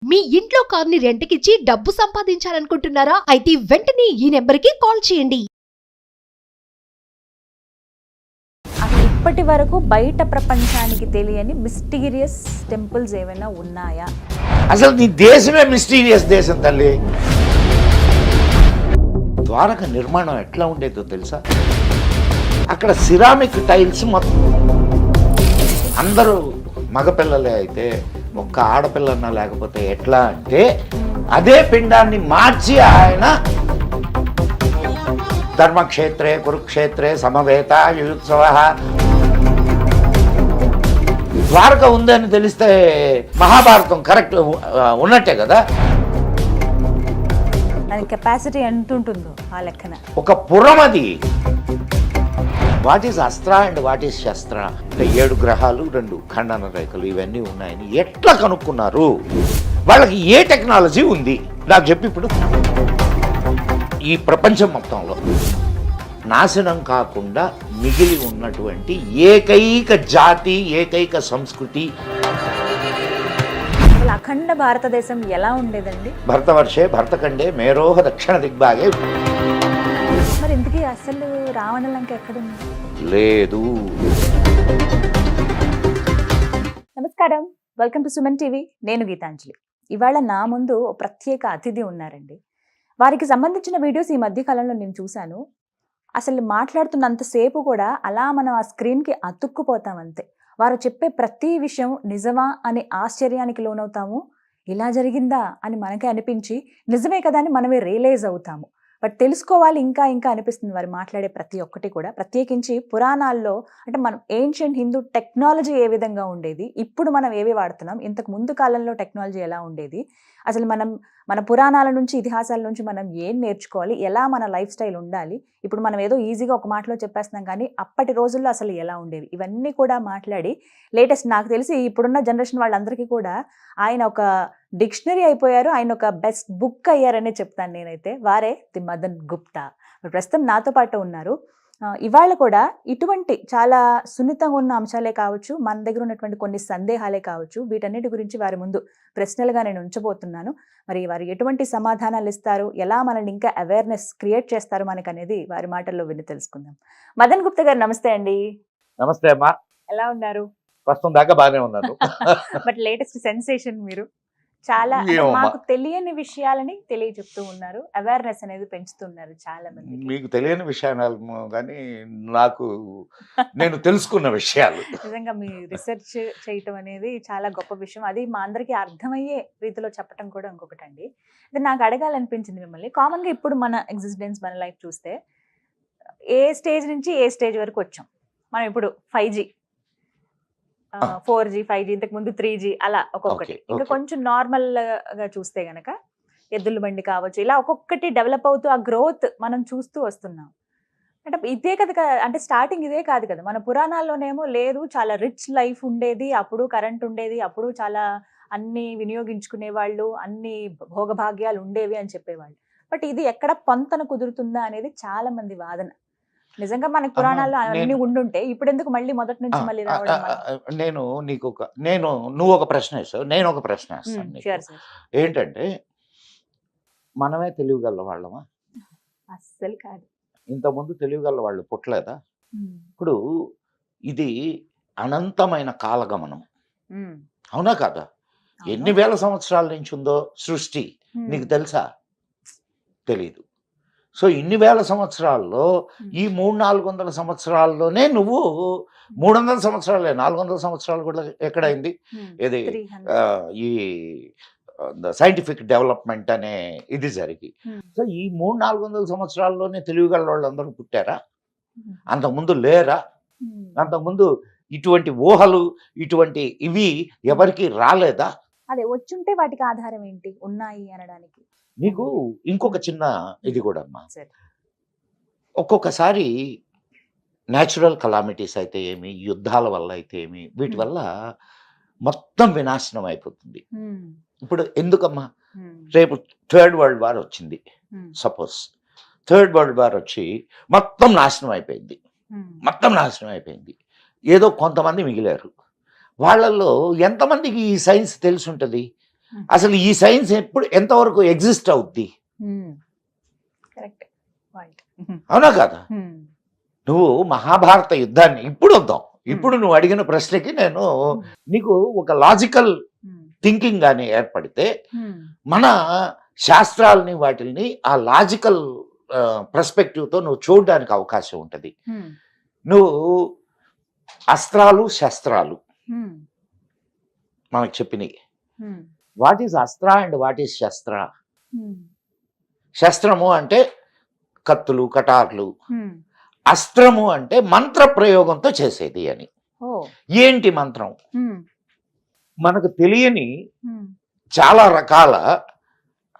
మీ ఇంట్లో కార్ని రెంట్కిచ్చి డబ్బు సంపాదించాలనుకుంటున్నారా? అయితే వెంటనే ఈ నెంబర్కి కాల్ చేయండి. అసలు ఇప్పటి వరకు బయట ప్రపంచానికి తెలియని మిస్టీరియస్ టెంపుల్స్ ఏమైనా ఉన్నాయా? అసలు నీ దేశమే మిస్టీరియస్ దేశం తల్లి. ద్వారక నిర్మాణం ఎట్లా ఉండేదో తెలుసా? అక్కడ సిరామిక్ టైల్స్ మొత్తం అందరూ మగపిల్లలే అయితే ఒక్క ఆడపిల్లన్నా లేకపోతే ఎట్లా అంటే అదే పిండాన్ని మార్చి ఆయన ధర్మక్షేత్రే కురుక్షేత్రే సమవేత యుయుత్సవ ద్వారక ఉందని తెలిస్తే మహాభారతం కరెక్ట్ ఉన్నట్టే కదా. దాని కెపాసిటీ ఎంత ఉంటుందో ఆ లెక్కన. ఒక పురం అది. What is astra and what is shastra? 7 గ్రహాలు 2 ఖండన రేఖలు ఇవన్నీ ఉన్నాయని ఎట్లా కనుక్కున్నారు? వాళ్ళకి ఏ టెక్నాలజీ ఉంది నాకు చెప్పి. ఇప్పుడు ఈ ప్రపంచం మొత్తంలో నాశనం కాకుండా మిగిలి ఉన్నటువంటి ఏకైక జాతి, ఏకైక సంస్కృతి అఖండ భారతదేశం ఎలా ఉండేదండి? భరతవర్షే భరతఖండే మేరోహ దక్షిణ దిగ్భాగే. మరి ఇంతకీ అసలు రావణ లంక ఎక్కడుంది? లేదు. నమస్కారం, వెల్కమ్ టు సుమన్ టీవీ. నేను గీతాంజలి. ఇవాళ నా ముందు ఓ ప్రత్యేక అతిథి ఉన్నారండి. వారికి సంబంధించిన వీడియోస్ ఈ మధ్య కాలంలో నేను చూశాను. అసలు మాట్లాడుతున్నంతసేపు కూడా అలా మనం ఆ స్క్రీన్కి అతుక్కుపోతాం అంతే. వారు చెప్పే ప్రతి విషయం నిజమా అని ఆశ్చర్యానికి లోనవుతాము. ఇలా జరిగిందా అని మనకే అనిపించి నిజమే కదా అని మనమే రియలైజ్ అవుతాము. బట్ తెలుసుకోవాలి ఇంకా ఇంకా అనిపిస్తుంది వారు మాట్లాడే ప్రతి ఒక్కటి కూడా. ప్రత్యేకించి పురాణాల్లో అంటే మనం ఏన్షియంట్ హిందూ టెక్నాలజీ ఏ విధంగా ఉండేది, ఇప్పుడు మనం ఏవి వాడుతున్నాం, ఇంతకు ముందు కాలంలో టెక్నాలజీ ఎలా ఉండేది, అసలు మన పురాణాల నుంచి ఇతిహాసాల నుంచి మనం ఏం నేర్చుకోవాలి, ఎలా మన లైఫ్ స్టైల్ ఉండాలి, ఇప్పుడు మనం ఏదో ఈజీగా ఒక మాటలో చెప్పేస్తున్నాం కానీ అప్పటి రోజుల్లో అసలు ఎలా ఉండేవి, ఇవన్నీ కూడా మాట్లాడి లేటెస్ట్ నాకు తెలిసి ఇప్పుడున్న జనరేషన్ వాళ్ళందరికీ కూడా ఆయన ఒక డిక్షనరీ అయిపోయారు. ఆయన ఒక బెస్ట్ బుక్ అయ్యారనే చెప్తాను నేనైతే. వారే ది మదన్ గుప్తా. ప్రస్తుతం నాతో పాటు ఉన్నారు. ఇవాళ కూడా ఇటువంటి చాలా సున్నితంగా ఉన్న అంశాలే కావచ్చు, మన దగ్గర ఉన్నటువంటి కొన్ని సందేహాలే కావచ్చు, వీటన్నిటి గురించి వారి ముందు ప్రశ్నలుగా నేను ఉంచబోతున్నాను. మరి వారు ఎటువంటి సమాధానాలు ఇస్తారు, ఎలా మనల్ని ఇంకా అవేర్నెస్ క్రియేట్ చేస్తారు మనకు అనేది వారి మాటల్లో విని తెలుసుకుందాం. మదన్ గుప్తా గారు నమస్తే అండి. నమస్తే అమ్మా. ఎలా ఉన్నారు? ప్రస్తుతం దాకా బాగానే ఉన్నాను. బట్ లేటెస్ట్ సెన్సేషన్ మీరు చాలా మాకు తెలియని విషయాలని తెలియజెప్తూ ఉన్నారు. అవేర్నెస్ అనేది పెంచుతున్నారు చాలా మంది. మీకు తెలియని విషయాలు కానీ నాకు నేను తెలుసుకున్న విషయాలు. నిజంగా మీ రీసెర్చ్ చేయటం అనేది చాలా గొప్ప విషయం. అది మా అందరికీ అర్థమయ్యే రీతిలో చెప్పడం కూడా ఇంకొకటి అండి. ఇది నాకు అడగాలనిపించింది మిమ్మల్ని. కామన్గా ఇప్పుడు మన ఎగ్జిస్టెన్స్, మన లైఫ్ చూస్తే ఏ స్టేజ్ నుంచి ఏ స్టేజ్ వరకు వచ్చాం మనం? ఇప్పుడు 5G, 4G, 5G, ఇంతకు ముందు 3G, అలా ఒక్కొక్కటి. ఇంకా కొంచెం నార్మల్ గా చూస్తే గనక ఎద్దుల బండి కావచ్చు, ఇలా ఒక్కొక్కటి డెవలప్ అవుతూ ఆ గ్రోత్ మనం చూస్తూ వస్తున్నాం. అంటే ఇదే కదా, అంటే స్టార్టింగ్ ఇదే కాదు కదా. మన పురాణాల్లోనేమో లేదు, చాలా రిచ్ లైఫ్ ఉండేది, అప్పుడు కరెంట్ ఉండేది, అప్పుడు చాలా అన్ని వినియోగించుకునే వాళ్ళు, అన్ని భోగభాగ్యాలు ఉండేవి అని చెప్పేవాళ్ళు. బట్ ఇది ఎక్కడ పొంతన కుదురుతుందా అనేది చాలా మంది వాదన. నిజంగా మనకి పురాణాల్లో అన్ని ఉండుంటే ఇప్పుడు ఎందుకు మళ్ళీ మొదటి నుంచి మళ్ళీ రావడం? నువ్వు ఒక ప్రశ్న వేసావు, నేను ఒక ప్రశ్న వేస్తాను. ఏంటంటే మనమే తెలివిగల వాళ్ళమా? అస్సలు కాదు. ఇంతకుముందు తెలివిగల వాళ్ళు పుట్టలేదా? ఇప్పుడు ఇది అనంతమైన కాలగమనం, అవునా కాదా? ఎన్ని వేల సంవత్సరాల నుంచి ఉందో సృష్టి నీకు తెలుసా? తెలీదు. సో ఇన్ని వేల సంవత్సరాల్లో ఈ 300-400 సంవత్సరాల్లోనే నువ్వు 300 సంవత్సరాలే, 400 సంవత్సరాలు కూడా ఎక్కడైంది? ఇది ఈ సైంటిఫిక్ డెవలప్మెంట్ అనే ఇది జరిగి. సో ఈ 300-400 సంవత్సరాల్లోనే తెలివిగల వాళ్ళందరూ పుట్టారా? అంతకుముందు లేరా? అంతకుముందు ఇటువంటి ఊహలు, ఇటువంటి ఇవి ఎవరికి రాలేదా? అదే వచ్చుంటే వాటికి ఆధారం ఏంటి ఉన్నాయి అనడానికి? నీకు ఇంకొక చిన్న ఇది కూడా అమ్మా. ఒక్కొక్కసారి న్యాచురల్ కలామిటీస్ అయితే ఏమి, యుద్ధాల వల్ల అయితే ఏమి, వీటి వల్ల మొత్తం వినాశనం అయిపోతుంది. ఇప్పుడు ఎందుకమ్మా? రేపు 3rd వరల్డ్ వార్ వచ్చింది, సపోజ్ 3rd వరల్డ్ వార్ వచ్చి మొత్తం నాశనం అయిపోయింది. ఏదో కొంతమంది మిగిలారు. వాళ్ళల్లో ఎంతమందికి ఈ సైన్స్ తెలిసి ఉంటుంది? అసలు ఈ సైన్స్ ఎంతవరకు ఎగ్జిస్ట్ అవుద్ది? Correct point. అవునా కదా? నువ్వు మహాభారత యుద్ధాన్ని ఇప్పుడు వద్దాం, ఇప్పుడు నువ్వు అడిగిన ప్రశ్నకి నేను నీకు ఒక లాజికల్ థింకింగ్ గానీ ఏర్పడితే మన శాస్త్రాలని వాటిల్ని ఆ లాజికల్ పర్స్పెక్టివ్తో నువ్వు చూడడానికి అవకాశం ఉంటుంది. నువ్వు అస్త్రాలు శస్త్రాలు మనకు చెప్పినాయి. What is astra and what is shastra? శస్త్రము అంటే కత్తులు కటార్లు, అస్త్రము అంటే మంత్ర ప్రయోగంతో చేసేది అని. ఏంటి మంత్రం? మనకు తెలియని చాలా రకాల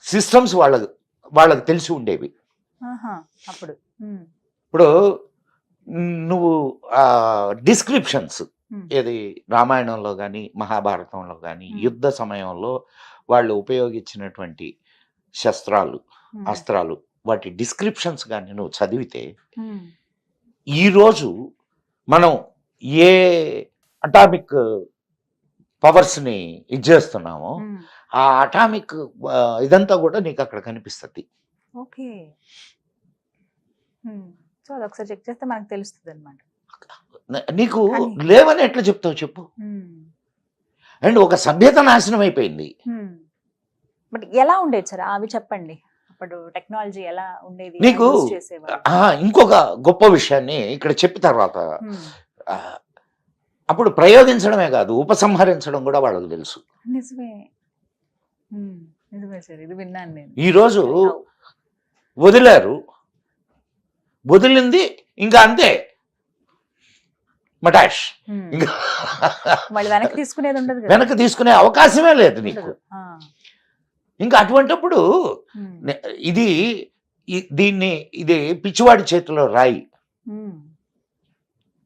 సిస్టమ్స్ వాళ్ళకి తెలిసి ఉండేవి. ఇప్పుడు నువ్వు డిస్క్రిప్షన్స్ ఏది రామాయణంలో కానీ మహాభారతంలో కానీ యుద్ధ సమయంలో వాళ్ళు ఉపయోగించినటువంటి శస్త్రాలు అస్త్రాలు వాటి డిస్క్రిప్షన్స్ కానీ నువ్వు చదివితే ఈరోజు మనం ఏ అటామిక్ పవర్స్ని ఇచ్చేస్తున్నామో ఆ అటామిక్ ఇదంతా కూడా నీకు అక్కడ కనిపిస్తుంది. ఓకే, సో అదొకసారి చెక్ చేస్తే మనకు తెలుస్తుంది అన్నమాట. నీకు లేవని ఎట్లా చెప్తావు చెప్పు? అండ్ ఒక సభ్యత నాశనం అయిపోయింది. బట్ ఎలా ఉండేది సార్ అవి చెప్పండి, అప్పుడు టెక్నాలజీ ఎలా ఉండేది? నీకు ఇంకొక గొప్ప విషయాన్ని ఇక్కడ చెప్పిన తర్వాత అప్పుడు ప్రయోగించడమే కాదు ఉపసంహరించడం కూడా వాళ్ళకి తెలుసు. నిజమే, నిజమే సార్, ఇది విన్నాను నేను. ఈరోజు వదిలారు, వదిలింది ఇంకా అంతే మటాష్. ఇంకా వెనక్కి తీసుకునేది ఉండదు, వెనక్కి తీసుకునే అవకాశమే లేదు నీకు. ఇంకా అటువంటిప్పుడు ఇది పిచ్చివాడి చేతిలో రాయి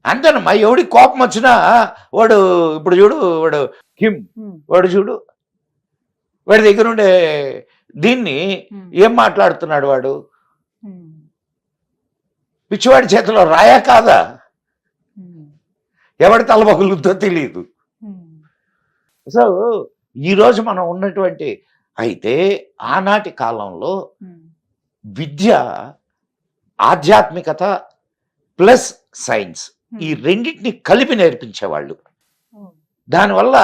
అంతేనమ్మా. ఎవడి కోపం వచ్చినా వాడు ఇప్పుడు చూడు, వాడు కిమ్ వాడు చూడు, వాడి దగ్గర ఉండే దీన్ని ఏం మాట్లాడుతున్నాడు వాడు? పిచ్చివాడి చేతిలో రాయా కాదా? ఎవడి తలబగులుతో తెలియదు. సో ఈరోజు మనం ఉన్నటువంటి అయితే ఆనాటి కాలంలో విద్య ఆధ్యాత్మికత ప్లస్ సైన్స్ ఈ రెండింటిని కలిపి నేర్పించేవాళ్ళు. దానివల్ల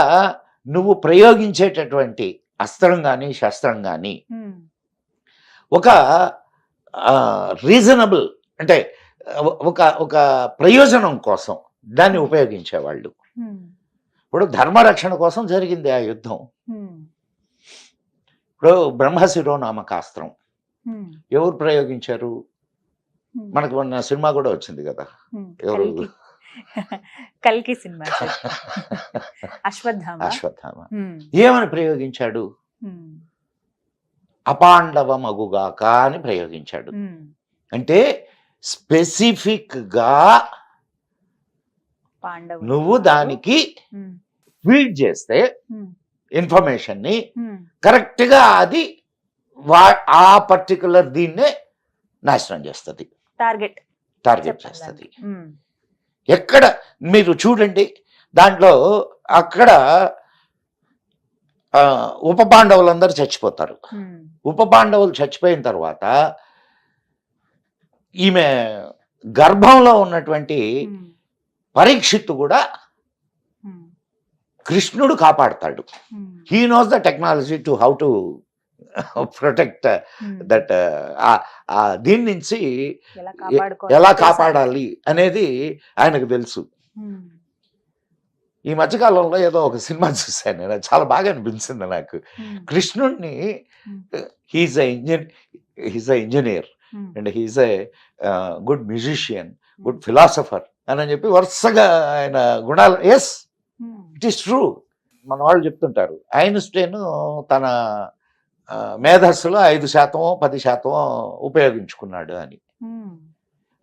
నువ్వు ప్రయోగించేటటువంటి అస్త్రం కానీ శస్త్రం కానీ ఒక రీజనబుల్ అంటే ఒక ప్రయోజనం కోసం దాన్ని ఉపయోగించేవాళ్ళు. ఇప్పుడు ధర్మరక్షణ కోసం జరిగింది ఆ యుద్ధం. ఇప్పుడు బ్రహ్మశిరో నామకాస్త్రం ఎవరు ప్రయోగించారు? మనకు మొన్న సినిమా కూడా వచ్చింది కదా, ఎవరు? కల్కి సినిమా, అశ్వత్థామ. ఏమని ప్రయోగించాడు? అపాండవ మగుగాక అని ప్రయోగించాడు. అంటే స్పెసిఫిక్ గా నువ్వు దానికి ఫీడ్ చేస్తే ఇన్ఫర్మేషన్ ని కరెక్ట్ గా అది ఆ పర్టికులర్ దీన్నే నాశనం చేస్తుంది, టార్గెట్ చేస్తుంది. ఎక్కడ మీరు చూడండి, దాంట్లో అక్కడ ఉప పాండవులందరూ చచ్చిపోతారు. ఉప పాండవులు చచ్చిపోయిన తర్వాత ఈమె గర్భంలో ఉన్నటువంటి పరీక్షిత్తు కూడా కృష్ణుడు కాపాడతాడు. He knows the technology to how to protect that, దీని నుంచి ఎలా కాపాడాలి అనేది ఆయనకు తెలుసు. ఈ మధ్యకాలంలో ఏదో ఒక సినిమా చూశాను నేను, చాలా బాగా అనిపించింది నాకు. కృష్ణుడిని he is a engineer and he is a good musician, good philosopher అని చెప్పి వరుసగా ఆయన గుణాలు. Yes, it is true. మన వాళ్ళు చెప్తుంటారు ఐన్స్టైన్ తన మేధస్సులో 5% 10% ఉపయోగించుకున్నాడు అని.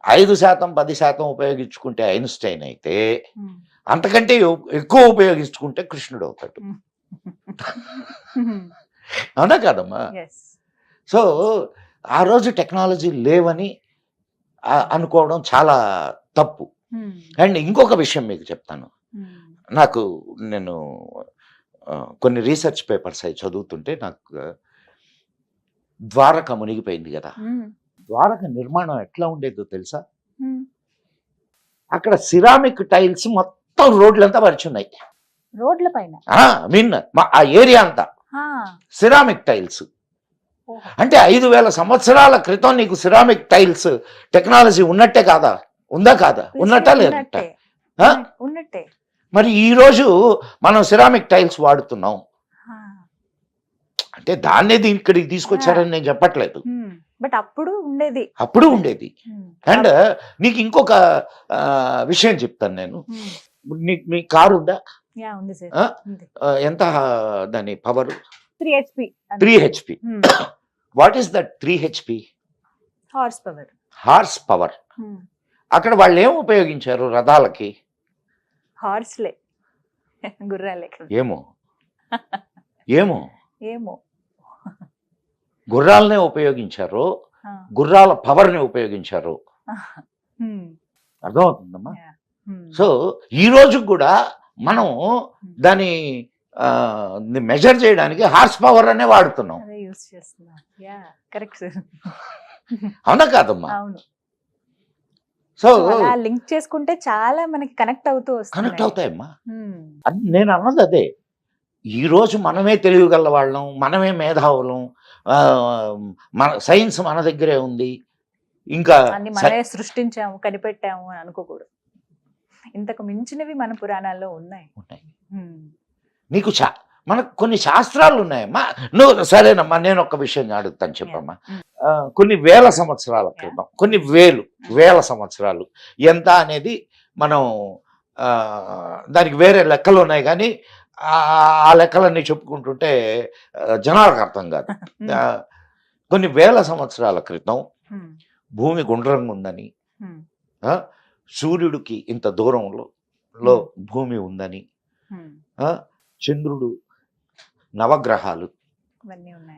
5% 10% ఉపయోగించుకుంటే ఐన్స్టైన్ అయితే అంతకంటే ఎక్కువ ఉపయోగించుకుంటే కృష్ణుడు అవుతాడు. అవునా కాదమ్మా? సో ఆ రోజు టెక్నాలజీ లేవని అనుకోవడం చాలా తప్పు. అండ్ ఇంకొక విషయం మీకు చెప్తాను. నేను కొన్ని రీసెర్చ్ పేపర్స్ అవి చదువుతుంటే నాకు ద్వారక మునిగిపోయింది కదా. ద్వారక నిర్మాణం ఎట్లా ఉండేదో తెలుసా? అక్కడ సిరామిక్ టైల్స్ మొత్తం రోడ్లంతా పరిచున్నాయి. రోడ్ల పైన ఆ ఏరియా అంతా సిరామిక్ టైల్స్. అంటే 5,000 సంవత్సరాల క్రితం నీకు సిరామిక్ టైల్స్ టెక్నాలజీ ఉన్నట్టే కాదా? ఉందా కాదా? ఉన్నట్టా లేదట? ఉన్నట్టే. మరి ఈ రోజు మనం సిరామిక్ టైల్స్ వాడుతున్నాం అంటే దాన్నే ఇక్కడికి తీసుకొచ్చారని నేను చెప్పట్లేదు. బట్ అప్పుడు ఉండేది. అండ్ నీకు ఇంకొక విషయం చెప్తాను నేను. నీ కారు ఉందా? ఎంత దాని power? 3 HP. What is that 3 HP? Horse power. అక్కడ వాళ్ళు ఏం ఉపయోగించారు రథాలకి? హార్స్లే, గుర్రాలే. ఏమో గుర్రాలనే ఉపయోగించారు, గుర్రాల పవర్ ని ఉపయోగించారు. అర్థమవుతుందమ్మా? సో ఈ రోజు కూడా మనం దాన్ని మెజర్ చేయడానికి హార్స్ పవర్ అనే వాడుతున్నాం. అవునా కాదమ్మా? సో లింక్ చేసుకుంటే చాలా మనకి కనెక్ట్ అవుతాయమ్మా. నేను అన్నది అదే. ఈ రోజు మనమే తెలియగల వాళ్ళం, మనమే మేధావులం, మన సైన్స్ మన దగ్గరే ఉంది. ఇంకా మనమే సృష్టించాము, కనిపెట్టాము అని అనుకోకూడదు. ఇంతకు మించినవి మన పురాణాల్లో ఉన్నాయి. నీకు మనకు కొన్ని శాస్త్రాలు ఉన్నాయమ్మా. నువ్వు సరేనమ్మా, నేను ఒక విషయం అడుగుతాను, చెప్పమ్మా. కొన్ని వేల సంవత్సరాల క్రితం, కొన్ని వేల సంవత్సరాలు ఎంత అనేది మనం దానికి వేరే లెక్కలు ఉన్నాయి, కానీ ఆ లెక్కలన్నీ చెప్పుకుంటుంటే జనాలకు అర్థం కాదు. కొన్ని వేల సంవత్సరాల క్రితం భూమి గుండ్రంగా ఉందని, సూర్యుడికి ఇంత దూరంలో భూమి ఉందని, చంద్రుడు, నవగ్రహాలు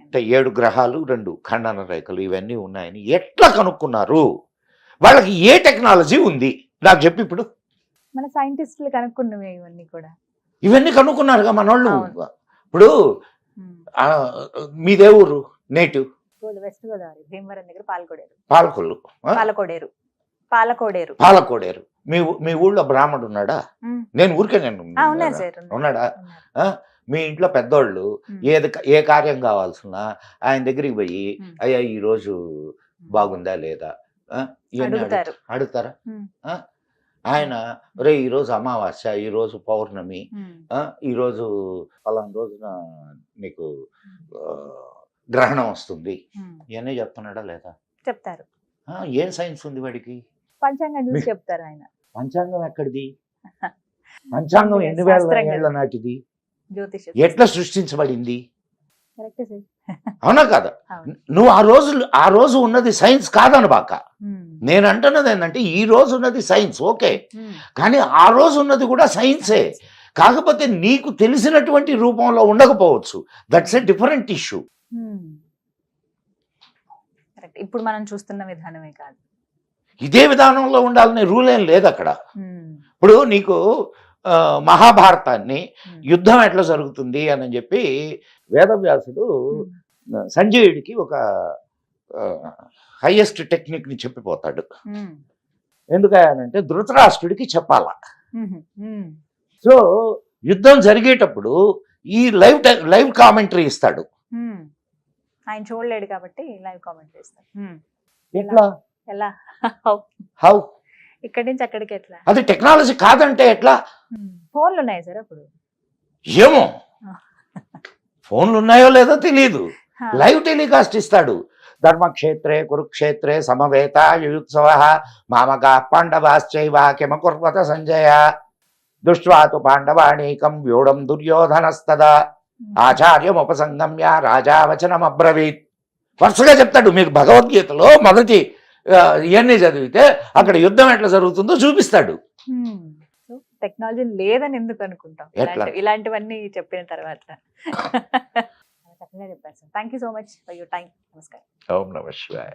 అంటే 7 గ్రహాలు 2 ఖండన రేఖలు ఇవన్నీ ఉన్నాయని ఎట్లా కనుక్కున్నారు? వాళ్ళకి ఏ టెక్నాలజీ ఉంది నాకు చెప్పి. ఇప్పుడు మన సైంటిస్టులు కనుక్కున్నవి ఇవన్నీ కనుక్కున్నారుగా మనోళ్ళు. ఇప్పుడు మీదే ఊరు? నేటివ్ వెస్ట్ గోదావరి, భీమవరం దగ్గర పాలకోడేరు. మీ ఊళ్ళో బ్రాహ్మడు ఉన్నాడా? నేను ఊరికే ఉన్నాడా? మీ ఇంట్లో పెద్దోళ్ళు ఏ కార్యం కావాల్సిన ఆయన దగ్గరికి పోయి, అయ్యా ఈ రోజు బాగుందా లేదా అడుగుతారా? ఆయన రే ఈరోజు అమావాస్య, ఈరోజు పౌర్ణమి, ఈరోజు పలానా రోజున నీకు గ్రహణం వస్తుంది, ఇవన్నీ చెప్తున్నాడా లేదా? చెప్తారు. ఏం సైన్స్ ఉంది వాడికి? పంచాంగం చూసి చెప్తారు ఆయన. పంచాంగం ఎక్కడిది? పంచాంగం 8,000 ఏళ్ల నాటిది. ఎట్లా సృష్టించబడింది? అవునా కాదా? నువ్వు ఆ రోజు ఉన్నది సైన్స్ కాదనబాక. నేను అంటున్నది ఏంటంటే ఈ రోజు ఉన్నది సైన్స్ ఓకే, కానీ ఆ రోజు ఉన్నది కూడా సైన్సే. కాకపోతే నీకు తెలిసినటువంటి రూపంలో ఉండకపోవచ్చు. That's a different issue. ఇప్పుడు మనం చూస్తున్న విధానమే కాదు, ఇదే విధానంలో ఉండాలనే రూల్ ఏం లేదు అక్కడ. ఇప్పుడు నీకు మహాభారతాన్ని యుద్ధం ఎట్లా జరుగుతుంది అని చెప్పి వేదవ్యాసుడు సంజయుడికి ఒక హైయెస్ట్ టెక్నిక్ ని చెప్పిపోతాడు. ఎందుకనంటే ధృతరాష్ట్రుడికి చెప్పాలా. సో యుద్ధం జరిగేటప్పుడు ఈ లైవ్ కామెంటరీ ఇస్తాడు. ఆయన చూడలేడు కాబట్టి లైవ్ కామెంటరీ ఇస్తాడు. ఎలా హౌ ఇక్కడి నుంచి అక్కడికి ఎట్లా? అది టెక్నాలజీ కాదంటే ఎట్లా? ఫోన్లు ఉన్నాయి సార్ అప్పుడు. ఏమో ఫోన్లు ఉన్నాయో లేదో తెలియదు. లైవ్ టెలికాస్ట్ ఇస్తాడు. ధర్మక్షేత్రే కురుక్షేత్రే సమవేత యుయుత్సవ మామక పాండవాశ్చైవ కిమకుర్వత సంజయ దృష్ట్వాతు పాండవాణీకం వ్యూఢం దుర్యోధనస్తదా ఆచార్యముపసంగమ్య రాజావచనమబ్రవీత్. వరుసగా చెప్తాడు. మీరు భగవద్గీతలో మొదటి ఇవన్నీ చదివితే అక్కడ యుద్ధం ఎట్లా జరుగుతుందో చూపిస్తాడు. టెక్నాలజీ లేదని ఎందుకు అనుకుంటాం ఇలాంటివన్నీ చెప్పిన తర్వాత. చక్కగా చెప్పారు sir. Thank you so much for your time. నమస్కారం. ఓం నమః శివాయ.